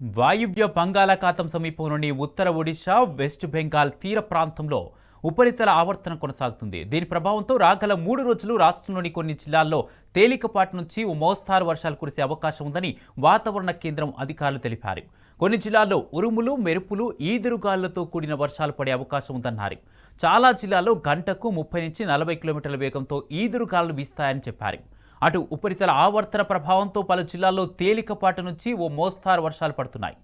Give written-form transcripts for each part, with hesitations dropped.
వాయువ్య బంగాళాఖాతం సమీపంలోని ఉత్తర ఒడిశా, వెస్ట్ బెంగాల్ తీర ప్రాంతంలో ఉపరితల ఆవర్తనం కొనసాగుతుంది. దీని ప్రభావంతో రాగల 3 రోజులు రాష్ట్రంలోని కొన్ని జిల్లాల్లో తేలికపాటి నుంచి ఓ మోస్తారు వర్షాలు కురిసే అవకాశం ఉందని వాతావరణ కేంద్రం అధికారులు తెలిపారు. కొన్ని జిల్లాల్లో ఉరుములు, మెరుపులు, ఈదురుగాలులతో కూడిన వర్షాలు పడే అవకాశం ఉందన్నారు. చాలా జిల్లాల్లో గంటకు 30 నుంచి 40 కిలోమీటర్ల వేగంతో ఈదురుగాలులు వీస్తాయని చెప్పారు. అటు ఉపరితల ఆవర్తన ప్రభావంతో పలు జిల్లాల్లో తేలికపాటి నుంచి ఓ మోస్తారు వర్షాలు పడుతున్నాయి.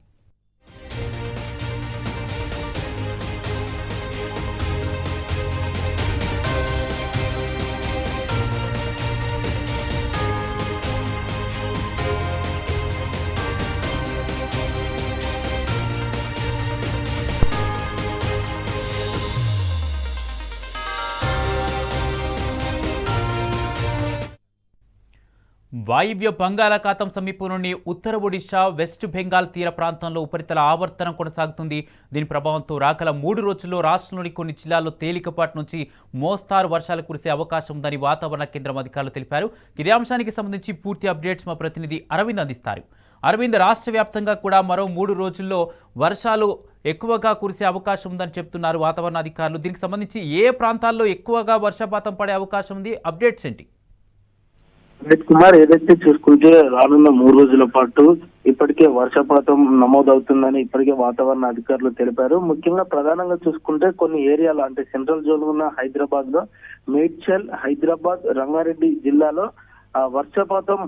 వాయువ్య బంగాళాఖాతం సమీపంలోని ఉత్తర ఒడిశా, వెస్ట్ బెంగాల్ తీర ప్రాంతంలో ఉపరితల ఆవర్తనం కొనసాగుతుంది. దీని ప్రభావంతో రాగల 3 రోజుల్లో రాష్ట్రంలోని కొన్ని జిల్లాల్లో తేలికపాటి నుంచి మోస్తారు వర్షాలు కురిసే అవకాశం ఉందని వాతావరణ కేంద్రం అధికారులు తెలిపారు. ఇదే అంశానికి సంబంధించి పూర్తి అప్డేట్స్ మా ప్రతినిధి అరవింద్ అందిస్తారు. అరవింద్, రాష్ట్ర వ్యాప్తంగా కూడా మరో 3 రోజుల్లో వర్షాలు ఎక్కువగా కురిసే అవకాశం ఉందని చెప్తున్నారు వాతావరణ అధికారులు. దీనికి సంబంధించి ఏ ప్రాంతాల్లో ఎక్కువగా వర్షపాతం పడే అవకాశం ఉంది? అప్డేట్స్ ఏంటి? కుమార్, ఏదైతే చూసుకుంటే రానున్న 3 రోజుల పాటు ఇప్పటికే వర్షపాతం నమోదవుతుందని ఇప్పటికే వాతావరణ అధికారులు తెలిపారు. ముఖ్యంగా ప్రధానంగా చూసుకుంటే కొన్ని ఏరియాలో అంటే సెంట్రల్ జోన్ ఉన్న హైదరాబాద్ లో మేడ్చల్, హైదరాబాద్, రంగారెడ్డి జిల్లాలో వర్షపాతం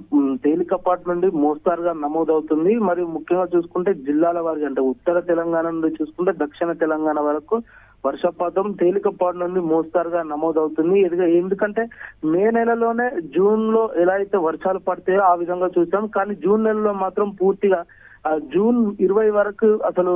తేలికపాటి నుండి మోస్తారుగా నమోదవుతుంది. మరియు ముఖ్యంగా చూసుకుంటే జిల్లాల వారికి అంటే ఉత్తర తెలంగాణ నుండి చూసుకుంటే దక్షిణ తెలంగాణ వరకు వర్షపాతం తేలికపాటి నుండి మోస్తారుగా నమోదవుతుంది. ఎందుకంటే మే నెలలోనే జూన్ లో ఎలా అయితే వర్షాలు పడతాయో ఆ విధంగా చూసాం. కానీ జూన్ నెలలో మాత్రం పూర్తిగా జూన్ 20 వరకు అసలు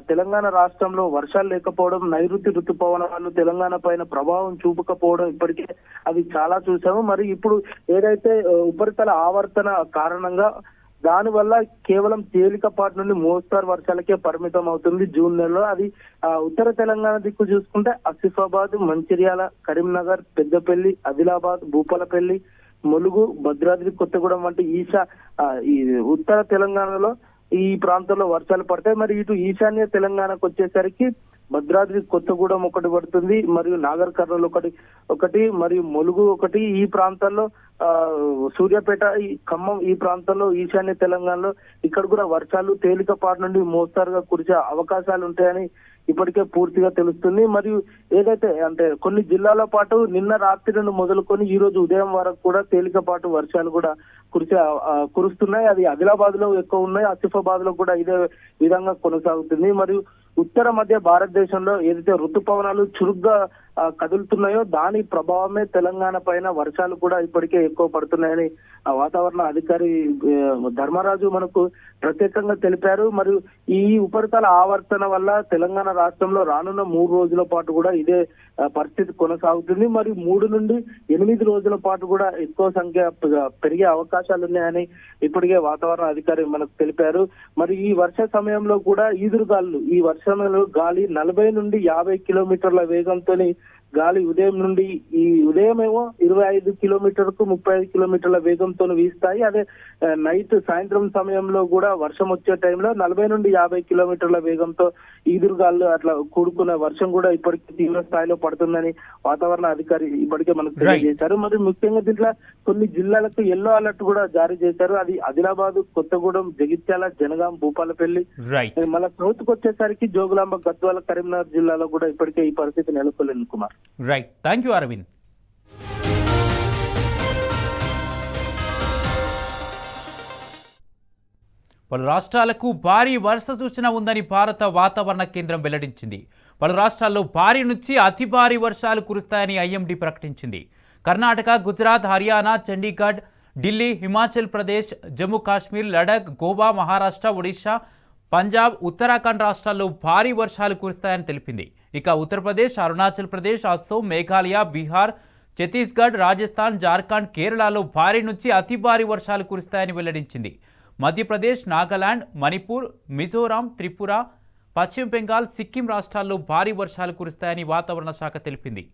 తెలంగాణ రాష్ట్రంలో వర్షాలు లేకపోవడం, నైరుతి ఋతుపవనాలు తెలంగాణ పైన ప్రభావం చూపకపోవడం ఇప్పటికే అవి చాలా చూసాము. మరి ఇప్పుడు ఏదైతే ఉపరితల ఆవర్తన కారణంగా దానివల్ల కేవలం తేలికపాటి నుండి మోస్తారు వర్షాలకే పరిమితం అవుతుంది జూన్ నెలలో. అది ఉత్తర తెలంగాణ దిక్కు చూసుకుంటే ఆసిఫాబాద్, మంచిర్యాల, కరీంనగర్, పెద్దపల్లి, ఆదిలాబాద్, భూపాలపల్లి, ములుగు, భద్రాద్రి కొత్తగూడెం వంటి ఈ ఉత్తర తెలంగాణలో ఈ ప్రాంతంలో వర్షాలు పడతాయి. మరి ఇటు ఈశాన్య తెలంగాణకు వచ్చేసరికి భద్రాద్రి కొత్తగూడెం ఒకటి పడుతుంది, మరియు నాగర్ కర్నూలు ఒకటి మరియు ములుగు ఒకటి. ఈ ప్రాంతాల్లో సూర్యాపేట, ఖమ్మం ఈ ప్రాంతంలో ఈశాన్య తెలంగాణలో ఇక్కడ కూడా వర్షాలు తేలికపాటి నుండి మోస్తారుగా కురిసే అవకాశాలు ఉంటాయని ఇప్పటికే పూర్తిగా తెలుస్తుంది. మరియు ఏదైతే అంటే కొన్ని జిల్లాల పాటు నిన్న రాత్రి నుండి మొదలుకొని ఈ రోజు ఉదయం వరకు కూడా తేలికపాటు వర్షాలు కూడా కురుస్తున్నాయి. అది ఆదిలాబాద్ లో ఎక్కువ ఉన్నాయి, ఆసిఫాబాద్ లో కూడా ఇదే విధంగా కొనసాగుతుంది. మరియు ఉత్తర మధ్య భారతదేశంలో ఏదైతే ఋతుపవనాలు చురుగ్గా కదులుతున్నాయో దాని ప్రభావమే తెలంగాణ పైన వర్షాలు కూడా ఇప్పటికే ఎక్కువ పడుతున్నాయని వాతావరణ అధికారి ధర్మరాజు మనకు ప్రత్యేకంగా తెలిపారు. మరియు ఈ ఉపరితల ఆవర్తన వల్ల తెలంగాణ రాష్ట్రంలో రానున్న 3 రోజుల పాటు కూడా ఇదే పరిస్థితి కొనసాగుతుంది. మరియు 3 నుండి 8 రోజుల పాటు కూడా ఎక్కువ సంఖ్య పెరిగే అవకాశాలు ఉన్నాయని ఇప్పటికే వాతావరణ అధికారి మనకు తెలిపారు. మరి ఈ వర్ష సమయంలో కూడా ఈదురుగాలు, ఈ వర్షంలో గాలి 40 నుండి 50 కిలోమీటర్ల వేగంతో గాలి ఉదయం ఏమో 25 కిలోమీటర్కు 35 కిలోమీటర్ల వేగంతో వీస్తాయి. అదే నైట్ సాయంత్రం సమయంలో కూడా వర్షం వచ్చే టైంలో 40 నుండి 50 కిలోమీటర్ల వేగంతో ఈదురుగాలు అట్లా కూడుకున్న వర్షం కూడా ఇప్పటికీ తీవ్ర స్థాయిలో పడుతుందని వాతావరణ అధికారి ఇప్పటికే మనకు తెలియజేశారు. మరి ముఖ్యంగా దీంట్లో కొన్ని జిల్లాలకు ఎల్లో అలర్ట్ కూడా జారీ చేశారు. అది ఆదిలాబాద్, కొత్తగూడెం, జగిత్యాల, జనగాం, భూపాలపల్లి. మళ్ళీ సౌత్ కు వచ్చేసరికి జోగులాంబ, గద్వాల, కరీంనగర్ జిల్లాలో కూడా ఇప్పటికే ఈ పరిస్థితి నెలకొల్లింది Kumar. Right, thank you Aravind. పలు రాష్ట్రాలకు భారీ వర్ష సూచన ఉందని భారత వాతావరణ కేంద్రం వెల్లడించింది. పలు రాష్ట్రాల్లో భారీ నుంచి అతి భారీ వర్షాలు కురుస్తాయని ఐఎండీ ప్రకటించింది. కర్ణాటక, గుజరాత్, హర్యానా, చండీగఢ్, ఢిల్లీ, హిమాచల్ ప్రదేశ్, జమ్మూ కాశ్మీర్, లడాక్, గోవా, మహారాష్ట్ర, ఒడిశా, పంజాబ్, ఉత్తరాఖండ్ రాష్ట్రాల్లో భారీ వర్షాలు కురుస్తాయని తెలిపింది. ఇక ఉత్తరప్రదేశ్, అరుణాచల్ ప్రదేశ్, అస్సోం, మేఘాలయ, బీహార్, ఛత్తీస్గఢ్, రాజస్థాన్, జార్ఖండ్, కేరళలో భారీ నుంచి అతి భారీ వర్షాలు కురుస్తాయని వెల్లడించింది. మధ్యప్రదేశ్, నాగాలాండ్, మణిపూర్, మిజోరాం, త్రిపుర, పశ్చిమ బెంగాల్, సిక్కిం రాష్ట్రాల్లో భారీ వర్షాలు కురుస్తాయని వాతావరణ శాఖ తెలిపింది.